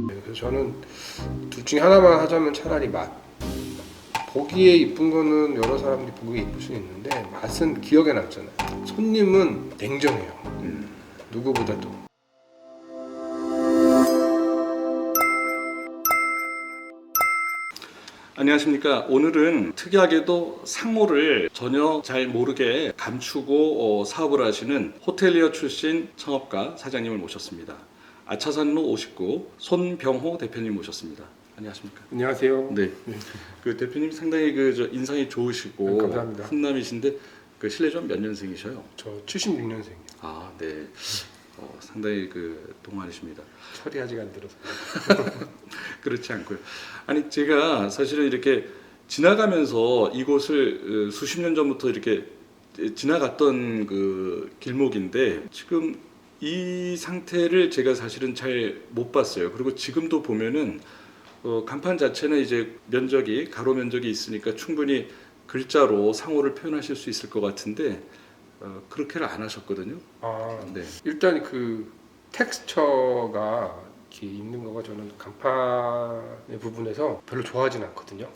그래서 저는 둘 중에 하나만 하자면 차라리 맛. 보기에 이쁜 거는 여러 사람들이 보기에 이쁠 수 있는데 맛은 기억에 남잖아요. 손님은 냉정해요. 누구보다도. 안녕하십니까. 오늘은 특이하게도 상호를 전혀 잘 모르게 감추고 사업을 하시는 호텔리어 출신 창업가 사장님을 모셨습니다. 아차산로 59 손병호 대표님 모셨습니다. 안녕하십니까. 안녕하세요. 네. 그 대표님 상당히 인상이 좋으시고 감사합니다. 훈남이신데 실례 몇 년생이셔요? 저 76년생이에요. 아, 네. 상당히 동안이십니다. 철이 아직 안 들어서. 그렇지 않고요. 아니 제가 사실은 이렇게 지나가면서 이곳을 수십 년 전부터 이렇게 지나갔던 길목인데 지금 이 상태를 제가 사실은 잘 못 봤어요. 그리고 지금도 보면은 간판 자체는 이제 가로 면적이 있으니까 충분히 글자로 상호를 표현하실 수 있을 것 같은데 그렇게는 안 하셨거든요. 네. 일단 텍스처가 이렇게 있는 거가 저는 간판의 부분에서 별로 좋아하진 않거든요.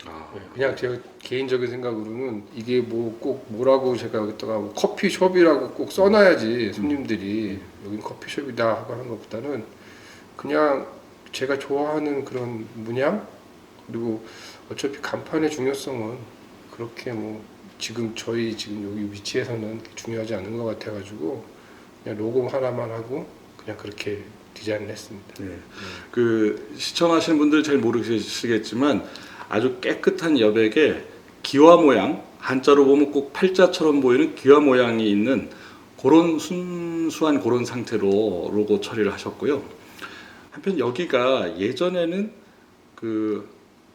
그냥 제가 개인적인 생각으로는 이게 꼭 뭐라고 제가 여기다가 커피숍이라고 꼭 써놔야지 손님들이 여긴 커피숍이다 하고 하는 것보다는 그냥 제가 좋아하는 그런 문양, 그리고 어차피 간판의 중요성은 그렇게 저희 여기 위치에서는 중요하지 않은 것 같아가지고 그냥 로고 하나만 하고 그냥 그렇게 디자인을 했습니다. 네. 시청하시는 분들 잘 모르시겠지만 아주 깨끗한 여백에 기와 모양, 한자로 보면 꼭 팔자처럼 보이는 기와 모양이 있는 그런 순수한 그런 상태로 로고 처리를 하셨고요. 한편 여기가 예전에는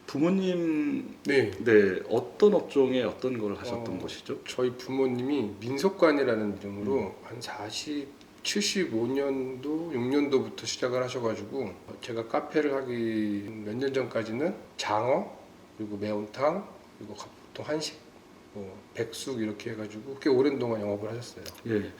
부모님 네. 어떤 업종에 어떤 걸 하셨던 곳이죠? 저희 부모님이 민속관이라는 이름으로 한 75년도, 6년도부터 시작을 하셔가지고 제가 카페를 하기 몇 년 전까지는 장어, 그리고 매운탕, 그리고 보통 한식, 백숙 이렇게 해가지고 꽤 오랜 동안 영업을 하셨어요. 예.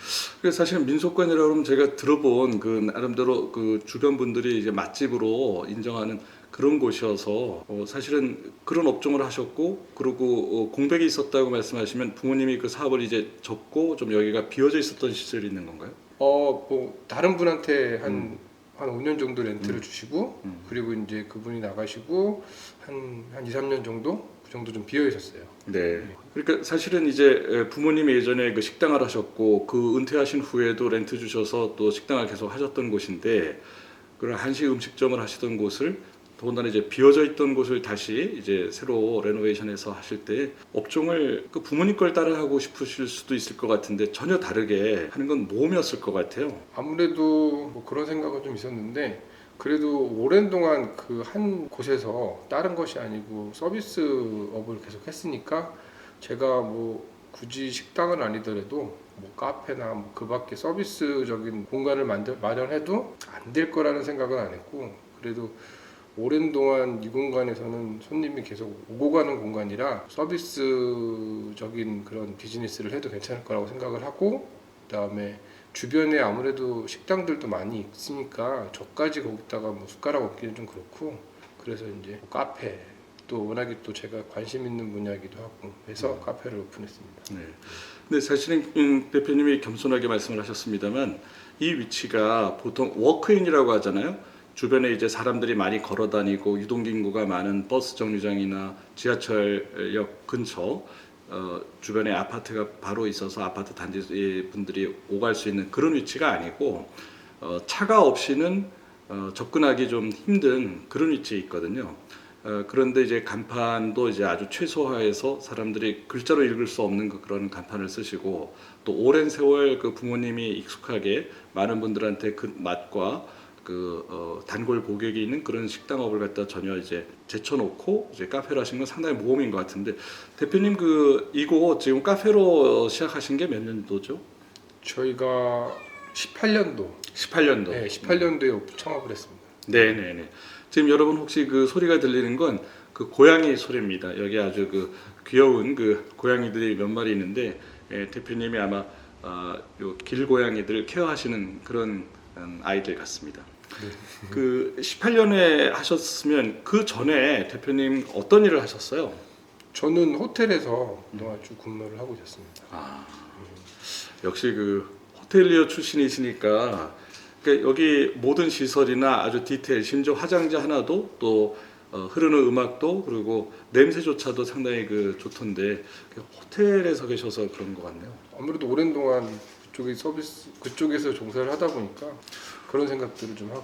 그래서 사실 민속관이라고 하면 제가 들어본 나름대로 주변 분들이 이제 맛집으로 인정하는 그런 곳이어서 사실은 그런 업종을 하셨고 그리고 공백이 있었다고 말씀하시면 부모님이 그 사업을 이제 접고 좀 여기가 비어져 있었던 시절이 있는 건가요? 다른 분한테 한 5년 정도 렌트를 주시고 그리고 이제 그분이 나가시고 한 2, 3년 정도 그 정도 좀 비어 있었어요. 네. 그러니까 사실은 이제 부모님이 예전에 식당을 하셨고 은퇴하신 후에도 렌트 주셔서 또 식당을 계속 하셨던 곳인데 그런 한식 음식점을 하시던 곳을 더군다나 이제 비어져 있던 곳을 다시 이제 새로 레노베이션해서 하실 때 업종을 부모님 걸 따라 하고 싶으실 수도 있을 것 같은데 전혀 다르게 하는 건 모험이었을 것 같아요. 아무래도 그런 생각은 좀 있었는데 그래도 오랜 동안 한 곳에서 다른 것이 아니고 서비스업을 계속 했으니까 제가 굳이 식당은 아니더라도 카페나 그 밖에 서비스적인 공간을 마련해도 안 될 거라는 생각은 안 했고 그래도 오랜 동안 이 공간에서는 손님이 계속 오고 가는 공간이라 서비스적인 그런 비즈니스를 해도 괜찮을 거라고 생각을 하고 그다음에 주변에 아무래도 식당들도 많이 있으니까 저까지 거기다가 숟가락 얹기는 좀 그렇고 그래서 이제 카페 또 워낙에 또 제가 관심 있는 분야이기도 하고 해서 카페를 오픈했습니다. 네. 근데 사실은 대표님이 겸손하게 말씀을 하셨습니다만 이 위치가 보통 워크인이라고 하잖아요. 주변에 이제 사람들이 많이 걸어 다니고 유동인구가 많은 버스 정류장이나 지하철역 근처 주변에 아파트가 바로 있어서 아파트 단지 분들이 오갈 수 있는 그런 위치가 아니고 차가 없이는 접근하기 좀 힘든 그런 위치에 있거든요. 그런데 이제 간판도 이제 아주 최소화해서 사람들이 글자로 읽을 수 없는 그런 간판을 쓰시고 또 오랜 세월 부모님이 익숙하게 많은 분들한테 그 맛과 단골 고객이 있는 그런 식당업을 갖다 전혀 이제 제쳐놓고 이제 카페를 하신 건 상당히 모험인 것 같은데 대표님 이곳 지금 카페로 시작하신 게 몇 년도죠? 저희가 18년도. 18년도. 네, 18년도에 창업을 했습니다. 네네네. 지금 여러분 혹시 소리가 들리는 건 그 고양이 소리입니다. 여기 아주 그 귀여운 그 고양이들이 몇 마리 있는데 대표님이 아마 요 길고양이들을 케어하시는 그런 아이들 같습니다. 그 18년에 하셨으면 그 전에 대표님 어떤 일을 하셨어요? 저는 호텔에서 그동안 쭉 근무를 하고 있었습니다. 아, 역시 그 호텔리어 출신이시니까 그러니까 여기 모든 시설이나 아주 디테일, 심지어 화장지 하나도 또 흐르는 음악도 그리고 냄새조차도 상당히 그 좋던데 호텔에서 계셔서 그런 것 같네요. 아무래도 오랜 동안 그쪽에서 종사를 하다 보니까 그런 생각들을 좀 하고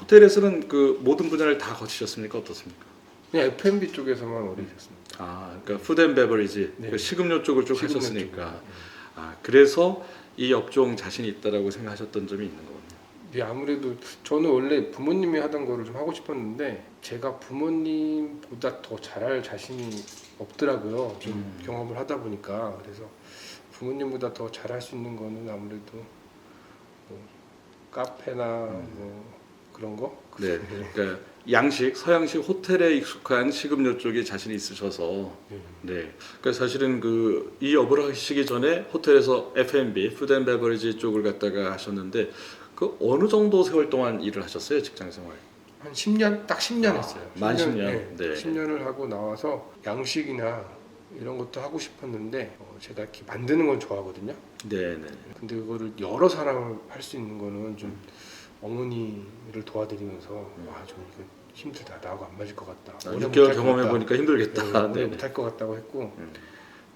호텔에서는 그 모든 분야를 다 거치셨습니까? 어떻습니까? 그냥 F&B 쪽에서만 오래 있었습니다. 아, 그러니까 푸드 앤 베버리지, 네. 그 식음료 쪽을 쭉 식음료 하셨으니까. 쪽으로. 아, 그래서 이 업종 자신이 있다라고 생각하셨던 점이 있는 거군요. 네, 아무래도 저는 원래 부모님이 하던 거를 좀 하고 싶었는데 제가 부모님보다 더 잘할 자신이 없더라고요. 좀 경험을 하다 보니까. 그래서 부모님보다 더 잘할 수 있는 거는 아무래도 뭐 카페나 뭐 그런 거. 네, 그러니까 양식, 서양식 호텔에 익숙한 식음료 쪽에 자신이 있으셔서 네, 그러니까 사실은 그 이 업을 하시기 전에 호텔에서 F&B, 푸드 앤 베버리지 쪽을 갖다가 하셨는데 그 어느 정도 세월 동안 일을 하셨어요, 직장 생활? 한 10년, 딱 10년 했어요. 만 10년. 네, 네. 10년을 하고 나와서 양식이나 이런 것도 하고 싶었는데 제가 이렇게 만드는 건 좋아하거든요. 네, 네. 근데 그거를 여러 사람을 할 수 있는 거는 좀 어머니를 도와드리면서 좀 이거 힘들다, 나하고 안 맞을 것 같다. 오래 6개월 못할 것 경험해 같다. 보니까 힘들겠다. 오래 네, 네. 못할 것 같다고 했고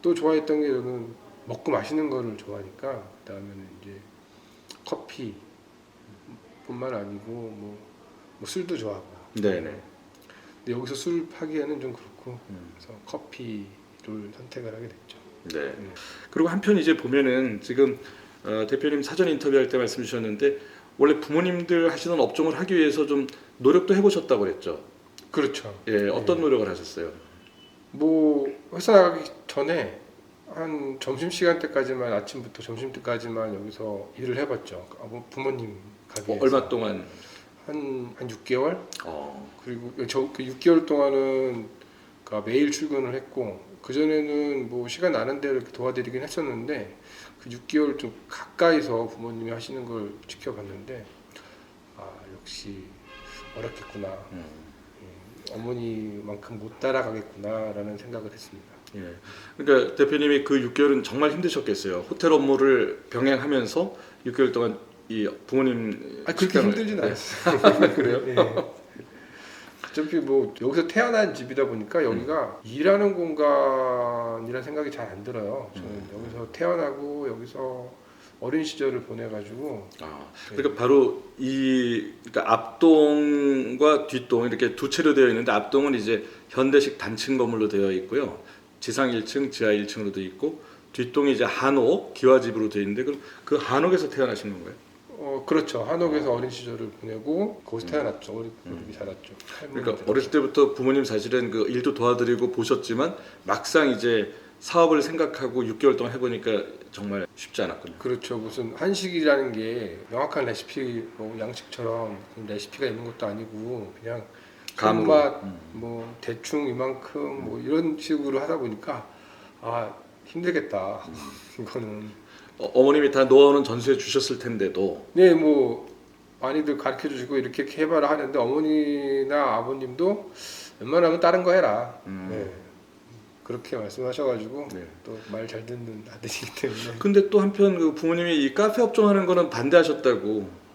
또 좋아했던 게 저는 먹고 마시는 거를 좋아하니까 그다음에는 이제 커피 뿐만 아니고 뭐 술도 좋아하고. 네, 네. 근데 여기서 술 파기에는 좀 그렇고 그래서 커피를 선택을 하게 됐죠. 네. 그리고 한편 이제 보면은 지금 대표님 사전 인터뷰할 때 말씀 주셨는데 원래 부모님들 하시는 업종을 하기 위해서 좀 노력도 해보셨다고 그랬죠. 그렇죠. 예, 어떤 노력을 하셨어요? 뭐 회사 나가기 전에 한 점심 시간 때까지만 아침부터 점심 때까지만 여기서 일을 해봤죠. 뭐 부모님 가게 얼마 동안? 한 6개월. 어, 그리고 저 그 6개월 동안은 그러니까 매일 출근을 했고 그 전에는 뭐 시간 나는 대로 이렇게 도와드리긴 했었는데 그 6개월 좀 가까이서 부모님이 하시는 걸 지켜봤는데 역시 어렵겠구나. 어머니만큼 못 따라가겠구나라는 생각을 했습니다. 예. 그러니까 대표님이 그 6개월은 정말 힘드셨겠어요. 호텔 업무를 병행하면서 6개월 동안 이 부모님 그렇게 식당을- 힘들진 네. 않았어요. 그래요? 어차피 뭐 여기서 태어난 집이다 보니까 여기가 일하는 공간이라는 생각이 잘 안 들어요. 저는 여기서 태어나고 여기서 어린 시절을 보내가지고 그러니까 바로 이 그러니까 앞동과 뒷동 이렇게 두 채로 되어 있는데 앞동은 이제 현대식 단층 건물로 되어 있고요. 지상 1층, 지하 1층으로 되어 있고 뒷동이 이제 한옥, 기와집으로 되어 있는데 그럼 그 한옥에서 태어나신 건가요? 그렇죠. 한옥에서 어린 시절을 보내고 거기서 태어났죠. 어릴 때 자랐죠. 그러니까 어렸을 때부터 부모님 사실은 그 일도 도와드리고 보셨지만 막상 이제 사업을 생각하고 6개월 동안 해보니까 정말 쉽지 않았군요. 그렇죠. 무슨 한식이라는 게 명확한 레시피, 뭐 양식처럼 레시피가 있는 것도 아니고 그냥 감으로. 손맛, 뭐 대충 이만큼 뭐 이런 식으로 하다 보니까 힘들겠다. 이거는 어머님이 다 노하우는 전수해 주셨을 텐데도 네, 뭐 많이들 가르쳐 주시고 이렇게 해봐라 하는데 어머니나 아버님도 웬만하면 다른 거 해라. 네. 그렇게 말씀하셔가지고 네. 또 말 잘 듣는 아들이기 때문에 근데 또 한편 그 부모님이 이 카페 업종 하는 거는 반대하셨다고.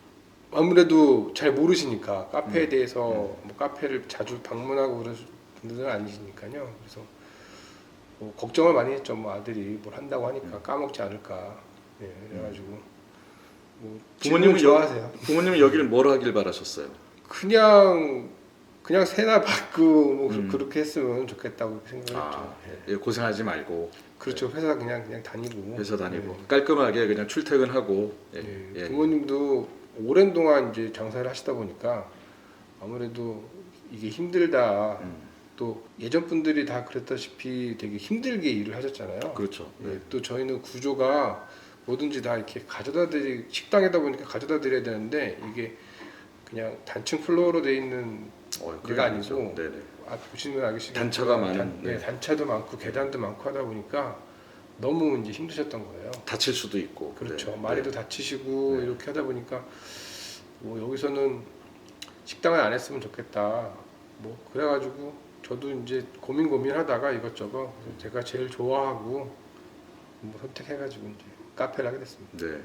아무래도 잘 모르시니까 카페에 대해서 뭐 카페를 자주 방문하고 그런 분들은 아니시니까요. 그래서 뭐 걱정을 많이 했죠. 뭐 아들이 뭘 한다고 하니까 까먹지 않을까. 네, 그래가지고 뭐 부모님은 지금은 좋아하세요. 부모님은 여기를 뭘 하길 바라셨어요? 그냥 새나 받고 뭐 그렇게 했으면 좋겠다고 생각했죠. 네. 예, 고생하지 말고 그렇죠. 회사 그냥 다니고. 회사 다니고 네. 깔끔하게 그냥 출퇴근하고. 예, 네. 예. 부모님도 오랜 동안 이제 장사를 하시다 보니까 아무래도 이게 힘들다. 또 예전 분들이 다 그랬다시피 되게 힘들게 일을 하셨잖아요. 그렇죠. 예, 또 저희는 구조가 뭐든지 다 이렇게 식당이다 보니까 가져다 드려야 되는데 이게 그냥 단층 플로어로 돼 있는 데가 아니고 네네. 보시면 알겠지만 단차가 많은, 네. 단차도 많고 계단도 많고 하다 보니까 너무 이제 힘드셨던 거예요. 다칠 수도 있고. 그렇죠. 네. 마리도 다치시고 네. 이렇게 하다 보니까 뭐 여기서는 식당을 안 했으면 좋겠다. 뭐 그래가지고 저도 이제 고민하다가 이것저것 제가 제일 좋아하고 뭐 선택해가지고 이제 카페를 하게 됐습니다. 네.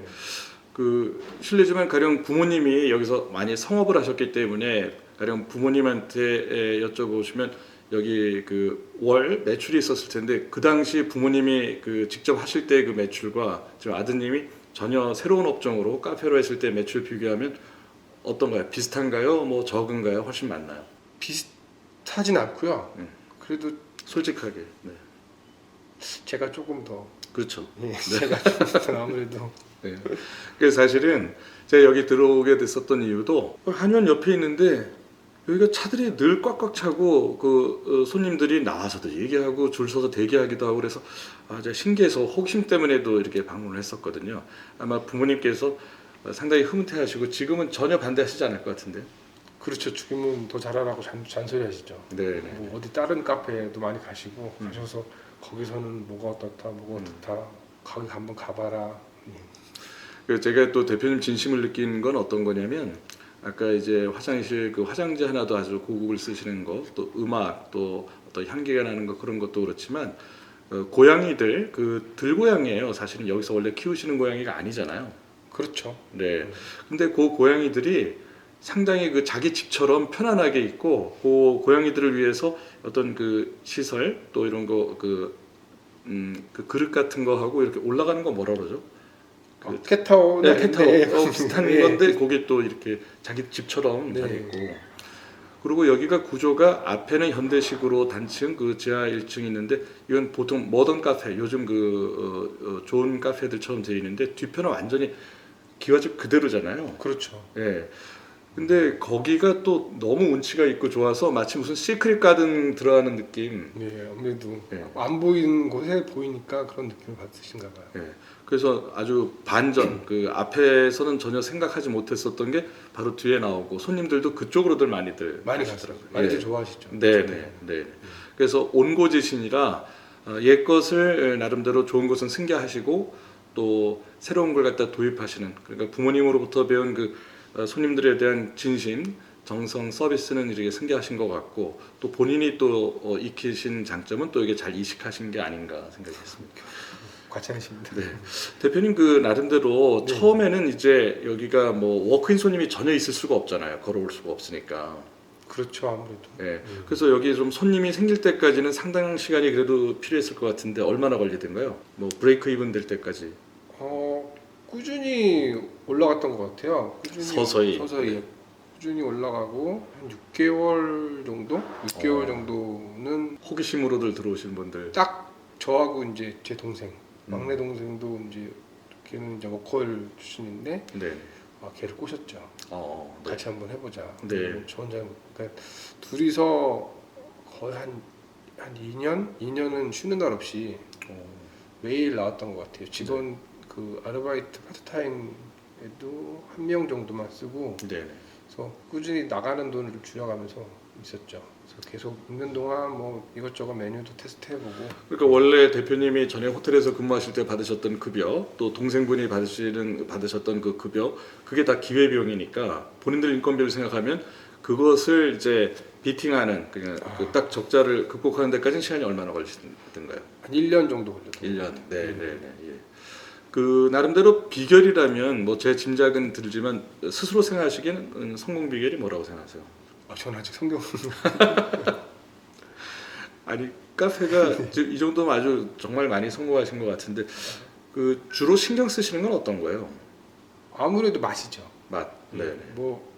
그 실례지만 가령 부모님이 여기서 많이 성업을 하셨기 때문에 가령 부모님한테 여쭤보시면 여기 그 월 매출이 있었을 텐데 그 당시 부모님이 그 직접 하실 때 그 매출과 지금 아드님이 전혀 새로운 업종으로 카페로 했을 때 매출 비교하면 어떤가요? 비슷한가요? 뭐 적은가요? 훨씬 많나요? 비슷하진 않고요. 그래도 솔직하게. 네. 제가 조금 더 그렇죠. 제가 조금 더 아무래도 네. 그래서 사실은 제가 여기 들어오게 됐었던 이유도 한의원 옆에 있는데 여기가 차들이 늘 꽉꽉 차고 그 손님들이 나와서도 얘기하고 줄 서서 대기하기도 하고 그래서 제가 신기해서 호기심 때문에도 이렇게 방문을 했었거든요. 아마 부모님께서 상당히 흐뭇해하시고 지금은 전혀 반대하시지 않을 것 같은데. 그렇죠. 지금은 더 잘하라고 잔소리 하시죠. 네. 뭐 어디 다른 카페에도 많이 가시고 가셔서 거기서는 뭐가 어떻다 뭐가 어떻다 거기 한번 가봐라. 그래서 제가 또 대표님 진심을 느낀 건 어떤 거냐면 아까 이제 화장실 그 화장지 하나도 아주 고급을 쓰시는 거, 또 음악, 또 어떤 향기가 나는 거 그런 것도 그렇지만 고양이들 그 들고양이에요. 사실은 여기서 원래 키우시는 고양이가 아니잖아요. 그렇죠. 네. 근데 그 고양이들이 상당히 그 자기 집처럼 편안하게 있고 그 고양이들을 위해서 어떤 그 시설 또 이런 거 그 그릇 같은 거 하고 이렇게 올라가는 거 뭐라 그러죠? 캣타워. 네, 캣타워 비슷한 네. 건데 거기 또 이렇게 자기 집처럼 네. 잘 있고 그리고 여기가 구조가 앞에는 현대식으로 단층 그 지하 1층이 있는데 이건 보통 모던 카페 요즘 좋은 카페들처럼 되어 있는데 뒤편은 완전히 기와집 그대로잖아요. 그렇죠. 예. 근데 거기가 또 너무 운치가 있고 좋아서 마치 무슨 시크릿 가든 들어가는 느낌. 네, 아무래도 네. 안 보이는 곳에 보이니까 그런 느낌을 받으신가 봐요. 예. 그래서 아주 반전 그 앞에서는 전혀 생각하지 못했었던 게 바로 뒤에 나오고 손님들도 그쪽으로들 많이들 많이 가시더라고요. 가시더라고요. 많이들 예. 좋아하시죠. 네. 그래서 온고지신이라 옛 것을 나름대로 좋은 것은 승계하시고 또 새로운 걸 갖다 도입하시는 그러니까 부모님으로부터 배운 그 손님들에 대한 진심, 정성, 서비스는 이렇게 승계하신 것 같고 또 본인이 또 익히신 장점은 또 이게 잘 이식하신 게 아닌가 생각했습니다. 과찬이십니다. 네. 대표님 그 나름대로 네. 처음에는 이제 여기가 뭐 워크인 손님이 전혀 있을 수가 없잖아요. 걸어올 수가 없으니까. 그렇죠, 아무래도. 네. 그래서 여기 좀 손님이 생길 때까지는 상당한 시간이 그래도 필요했을 것 같은데 얼마나 걸리던가요? 뭐 브레이크 이븐 될 때까지. 꾸준히 올라갔던 것 같아요. 서서히. 네. 꾸준히 올라가고 한 6개월 정도? 6개월 정도는 호기심으로들 들어오신 분들. 딱 저하고 이제 제 동생, 막내 동생도 이제 걔는 이제 워커힐 출신인데 네. 걔를 꼬셨죠. 네. 같이 한번 해보자. 네. 저 혼자 그러니까 둘이서 거의 한 2년은 쉬는 날 없이 매일 나왔던 것 같아요. 직원 그 아르바이트 파트타임에도 한 명 정도만 쓰고 네. 그래서 꾸준히 나가는 돈을 좀 줄여가면서 있었죠. 그래서 계속 있는 동안 뭐 이것저것 메뉴도 테스트해보고. 그러니까 원래 대표님이 전에 호텔에서 근무하실 때 받으셨던 급여, 또 동생분이 받으셨던 그 급여, 그게 다 기회 비용이니까 본인들 인건비를 생각하면 그것을 이제 비팅하는 그냥 그 딱 적자를 극복하는 데까지는 시간이 얼마나 걸리시던가요? 한 1년 정도 걸렸어요. 1년. 네. 예. 그 나름대로 비결이라면 뭐 제 짐작은 들지만 스스로 생각하시기에는 성공 비결이 뭐라고 생각하세요? 저는 아직 성경 아니 카페가 이 정도면 아주 정말 많이 성공하신 것 같은데 그 주로 신경 쓰시는 건 어떤 거예요? 아무래도 맛이죠. 맛. 네. 뭐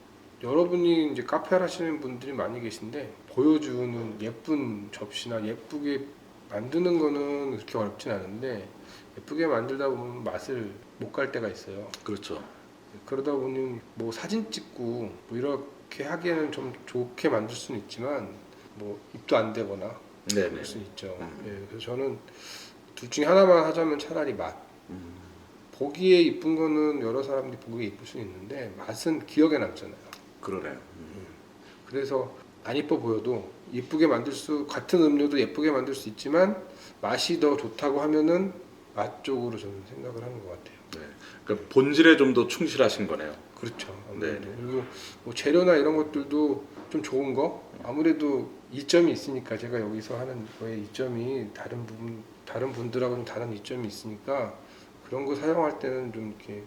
여러분이 이제 카페 하시는 분들이 많이 계신데 보여주는 예쁜 접시나 예쁘게 만드는 거는 그렇게 어렵진 않은데 예쁘게 만들다 보면 맛을 못 갈 때가 있어요. 그렇죠. 그러다 보니 뭐 사진 찍고 뭐 이렇게 하기에는 좀 좋게 만들 수는 있지만 뭐 입도 안 되거나 네네. 그럴 수는 있죠. 예, 그래서 저는 둘 중에 하나만 하자면 차라리 맛. 보기에 이쁜 거는 여러 사람들이 보기에 이쁠 수 있는데 맛은 기억에 남잖아요. 그러네요. 그래서 안 이뻐 보여도 예쁘게 같은 음료도 예쁘게 만들 수 있지만 맛이 더 좋다고 하면은 맛 쪽으로 저는 생각을 하는 것 같아요. 네. 그러니까 본질에 좀 더 충실하신 거네요. 그렇죠. 네. 아무래도. 그리고 뭐 재료나 이런 것들도 좀 좋은 거 아무래도 이점이 있으니까 제가 여기서 하는 거에 이점이 다른 분들하고 좀 다른 이점이 있으니까 그런 거 사용할 때는 좀 이렇게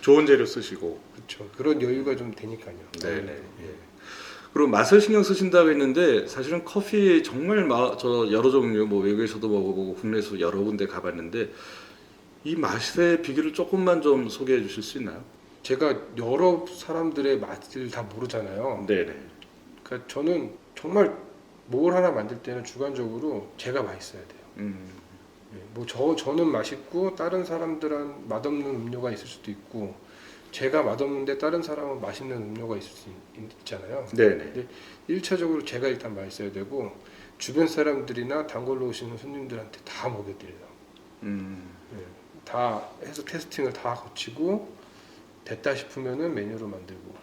좋은 재료 쓰시고. 그렇죠. 그런 여유가 좀 되니까요. 네네. 아무래도. 예. 그리고 맛을 신경 쓰신다고 했는데 사실은 커피 정말 저 여러 종류 뭐 외국에서도 먹어보고 국내에서 여러 군데 가봤는데 이 맛의 비결을 조금만 좀 소개해 주실 수 있나요? 제가 여러 사람들의 맛을 다 모르잖아요. 네네. 그러니까 저는 정말 뭘 하나 만들 때는 주관적으로 제가 맛있어야 돼요. 저는 맛있고 다른 사람들은 맛없는 음료가 있을 수도 있고 제가 맛없는데 다른 사람은 맛있는 음료가 있을 수 있잖아요. 네네. 1차적으로 제가 일단 맛있어야 되고 주변 사람들이나 단골로 오시는 손님들한테 다 먹여드려요. 예, 다 해서 테스팅을 다 거치고 됐다 싶으면은 메뉴로 만들고.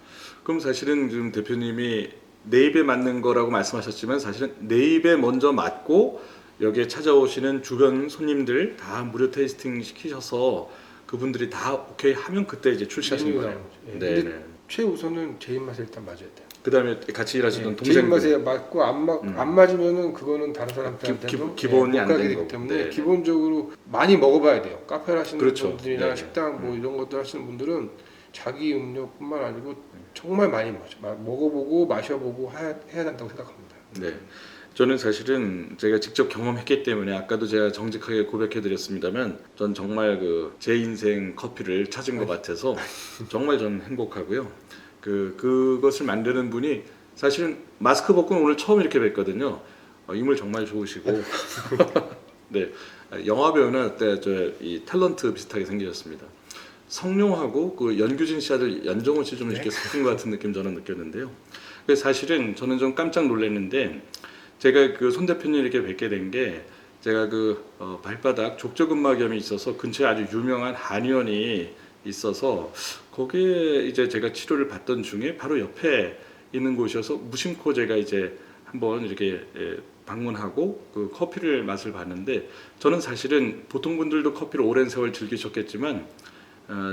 그럼 사실은 지금 대표님이 내 입에 맞는 거라고 말씀하셨지만 사실은 내 입에 먼저 맞고 여기에 찾아오시는 주변 손님들 다 무료 테이스팅 시키셔서 그분들이 다 오케이 하면 그때 이제 출시하시는 메뉴가 거예요. 나오죠. 예. 네네. 근데 최우선은 제 입맛에 일단 맞아야 돼요. 그 다음에 같이 일하시던 제 동생들. 입맛에 맞고 안 맞으면은 그거는 다른 사람들한테도 기본이 못 안 가게 되는 되기 거고. 때문에 네네. 기본적으로 많이 먹어봐야 돼요. 카페를 하시는 그렇죠. 분들이나 네네. 식당 뭐 이런 것들 하시는 분들은 자기 음료뿐만 아니고 정말 많이 먹어보고 마셔보고 해야 된다고 생각합니다. 네. 저는 사실은 제가 직접 경험했기 때문에 아까도 제가 정직하게 고백해드렸습니다만 전 정말 제 인생 커피를 찾은 것 같아서 정말 전 행복하고요. 그것을 만드는 분이 사실은 마스크 벗고 오늘 처음 이렇게 뵀거든요. 인물 정말 좋으시고 네, 영화 배우나 이 탤런트 비슷하게 생기셨습니다. 성룡하고 연규진 씨 아들 연정훈 씨 좀 이렇게 섞은 것 같은 느낌 저는 느꼈는데요. 그래서 사실은 저는 좀 깜짝 놀랐는데 제가 손 대표님 이렇게 뵙게 된 게 제가 발바닥 족저근막염이 있어서 근처에 아주 유명한 한의원이 있어서 거기에 이제 제가 치료를 받던 중에 바로 옆에 있는 곳이어서 무심코 제가 이제 한번 이렇게 방문하고 커피를 맛을 봤는데 저는 사실은 보통 분들도 커피를 오랜 세월 즐기셨겠지만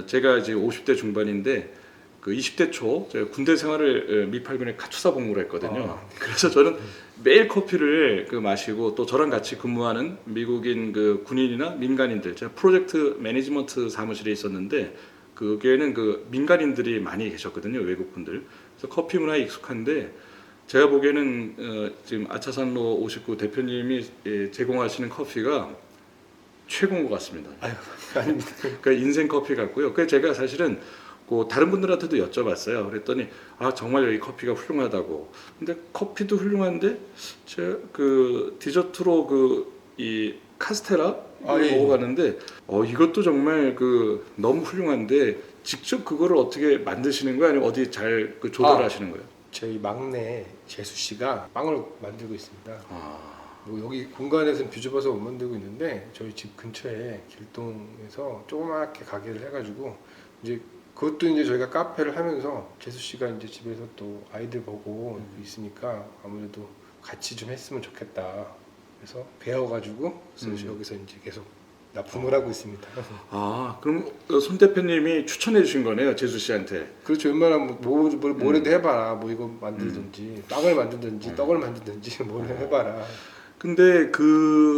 제가 이제 50대 중반인데 20대 초 제가 군대 생활을 미8군에 카투사 복무를 했거든요. 그래서 저는 매일 커피를 마시고 또 저랑 같이 근무하는 미국인 군인이나 민간인들 제가 프로젝트 매니지먼트 사무실에 있었는데 거기에는 민간인들이 많이 계셨거든요. 외국 분들. 그래서 커피 문화에 익숙한데 제가 보기에는 지금 아차산로 59 대표님이 제공하시는 커피가 최고인 것 같습니다. 아유, 아닙니다. 그러니까 인생 커피 같고요. 그래서 제가 사실은 다른 분들한테도 여쭤봤어요. 그랬더니 정말 여기 커피가 훌륭하다고. 근데 커피도 훌륭한데 제가 디저트로 이 카스테라 예. 먹어봤는데 이것도 정말 너무 훌륭한데 직접 그거를 어떻게 만드시는 거예요? 아니면 어디 잘 조절하시는 거예요? 저희 막내 재수 씨가 빵을 만들고 있습니다. 뭐 여기 공간에서는 뷰즈버섯 못 만들고 있는데 저희 집 근처에 길동에서 조그맣게 가게를 해가지고 이제 그것도 이제 저희가 카페를 하면서 재수 씨가 이제 집에서 또 아이들 보고 있으니까 아무래도 같이 좀 했으면 좋겠다. 그래서 배워가지고 그래서 여기서 이제 계속 납품을 하고 있습니다. 그럼 손 대표님이 추천해 주신 거네요, 재수 씨한테. 그렇죠. 웬만하면 뭐라도 해봐라. 뭐 이거 만들든지 빵을 만들든지 떡을 만들든지 뭘 해봐라. 근데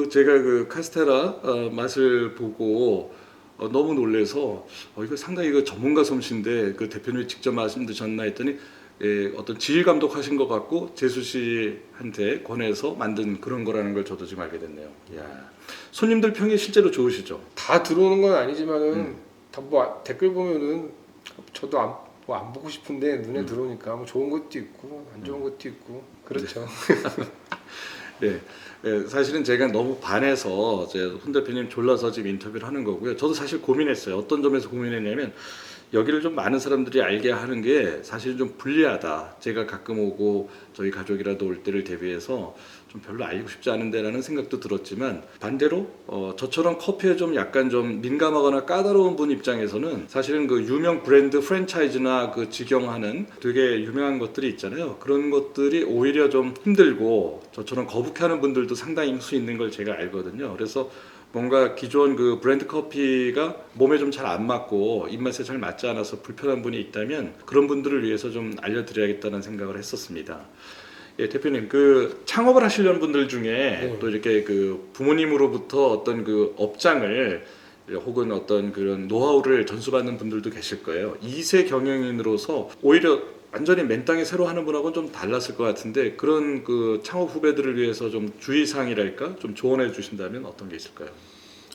제가 카스테라 맛을 보고 너무 놀래서 이거 상당히 전문가 솜씨인데 대표님이 직접 만드셨나 했더니 어떤 지휘 감독하신 것 같고 재수 씨한테 권해서 만든 그런 거라는 걸 저도 지금 알게 됐네요. 이야. 손님들 평이 실제로 좋으시죠? 다 들어오는 건 아니지만은 다 뭐 댓글 보면은 저도 안 보고 싶은데 눈에 들어오니까 뭐 좋은 것도 있고 안 좋은 것도 있고 그렇죠. 네. 사실은 제가 너무 반해서 손 대표님 졸라서 지금 인터뷰를 하는 거고요. 저도 사실 고민했어요. 어떤 점에서 고민했냐면 여기를 좀 많은 사람들이 알게 하는 게 사실은 좀 불리하다. 제가 가끔 오고 저희 가족이라도 올 때를 대비해서 좀 별로 알고 싶지 않은데라는 생각도 들었지만 반대로 저처럼 커피에 좀 약간 좀 민감하거나 까다로운 분 입장에서는 사실은 그 유명 브랜드 프랜차이즈나 그 직영하는 되게 유명한 것들이 있잖아요. 그런 것들이 오히려 좀 힘들고 저처럼 거북해하는 분들도 상당히 수 있는 걸 제가 알거든요. 그래서 뭔가 기존 그 브랜드 커피가 몸에 좀 잘 안 맞고 입맛에 잘 맞지 않아서 불편한 분이 있다면 그런 분들을 위해서 좀 알려드려야겠다는 생각을 했었습니다. 예, 대표님, 그 창업을 하시려는 분들 중에 네. 또 이렇게 그 부모님으로부터 어떤 그 업장을 혹은 어떤 그런 노하우를 전수받는 분들도 계실 거예요. 2세 경영인으로서 오히려 완전히 맨 땅에 새로 하는 분하고는 좀 달랐을 것 같은데 그런 그 창업 후배들을 위해서 좀 주의사항이랄까 좀 조언해 주신다면 어떤 게 있을까요?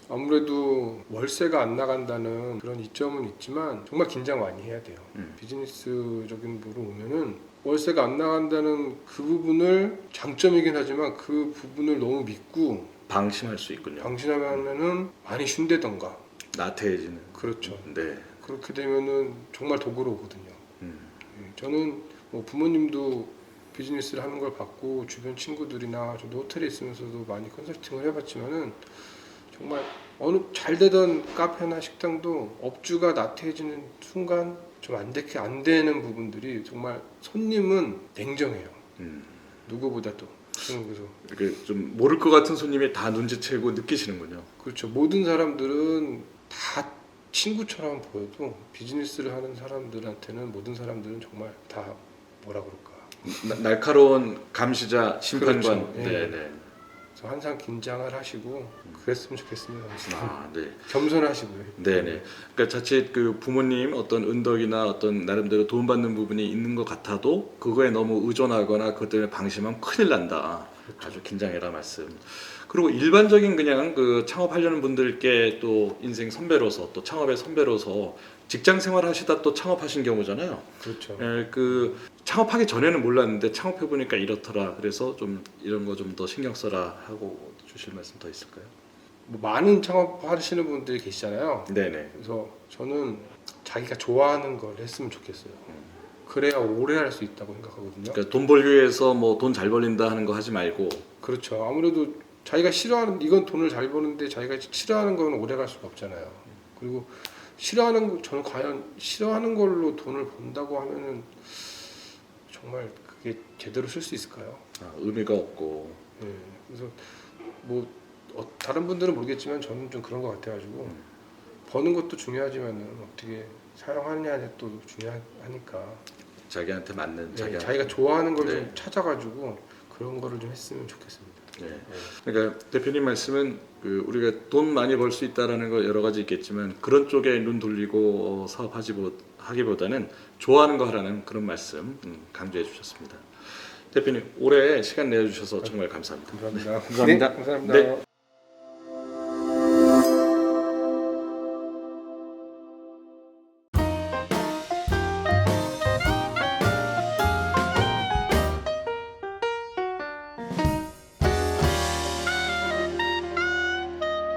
아무래도 월세가 안 나간다는 그런 이점은 있지만 정말 긴장 많이 해야 돼요. 음. 비즈니스적인 부분으로 오면은 월세가 안 나간다는 그 부분을 장점이긴 하지만 그 부분을 너무 믿고 방심할 수 있군요. 방신하면은 많이 쉰다던가. 나태해지는. 그렇죠. 네. 그렇게 되면은 정말 도구로 오거든요. 음. 저는 뭐 부모님도 비즈니스를 하는 걸 봤고 주변 친구들이나 저도 호텔에 있으면서도 많이 컨설팅을 해봤지만은 정말 어느 잘 되던 카페나 식당도 업주가 나태해지는 순간 좀 안 되는 부분들이 정말 손님은 냉정해요. 음. 누구보다도. 저는 그래서 이렇게 좀 모를 것 같은 손님이 다 눈치채고 느끼시는군요. 그렇죠. 모든 사람들은 다 친구처럼 보여도 비즈니스를 하는 사람들한테는 모든 사람들은 정말 다 뭐라 그럴까. 날카로운 감시자, 심판관. 그렇죠. 예. 네, 네. 그래서 항상 긴장을 하시고 그랬으면 좋겠습니다. 아, 네. 겸손하시고요. 네네. 그러니까 자칫 그 부모님 어떤 은덕이나 어떤 나름대로 도움받는 부분이 있는 것 같아도 그거에 너무 의존하거나 그것 때문에 방심하면 큰일 난다. 아주 긴장해라 말씀. 그리고 일반적인 그냥 그 창업하려는 분들께 또 인생 선배로서 또 창업의 선배로서 직장 생활 하시다 또 창업하신 경우잖아요. 그렇죠. 예, 그 창업하기 전에는 몰랐는데 창업해 보니까 이렇더라. 그래서 좀 이런 거 좀 더 신경 써라 하고 주실 말씀 더 있을까요? 뭐 많은 창업하시는 분들이 계시잖아요. 네네. 그래서 저는 자기가 좋아하는 걸 했으면 좋겠어요. 그래야 오래 할 수 있다고 생각하거든요. 그러니까 돈 벌기 위해서 뭐 돈 잘 벌린다 하는 거 하지 말고. 그렇죠. 아무래도 자기가 싫어하는 이건 돈을 잘 버는데 자기가 싫어하는 건 오래 갈 수가 없잖아요. 그리고 저는 과연 싫어하는 걸로 돈을 번다고 하면은 정말 그게 제대로 쓸 수 있을까요? 의미가 없고. 네. 그래서 뭐 다른 분들은 모르겠지만 저는 좀 그런 것 같아가지고 버는 것도 중요하지만은 어떻게 사용하느냐에 또 중요하니까 자기한테 맞는 네, 자기가 좋아하는 걸 좀 네. 찾아가지고 그런 거를 좀 했으면 좋겠습니다. 네. 네. 그러니까 대표님 말씀은 그 우리가 돈 많이 벌 수 있다라는 거 여러 가지 있겠지만 그런 쪽에 눈 돌리고 하기보다는 좋아하는 거 하라는 그런 말씀 강조해 주셨습니다. 대표님 올해 시간 내주셔서 정말 감사합니다. 감사합니다. 감사합니다. 네, 감사합니다. 네.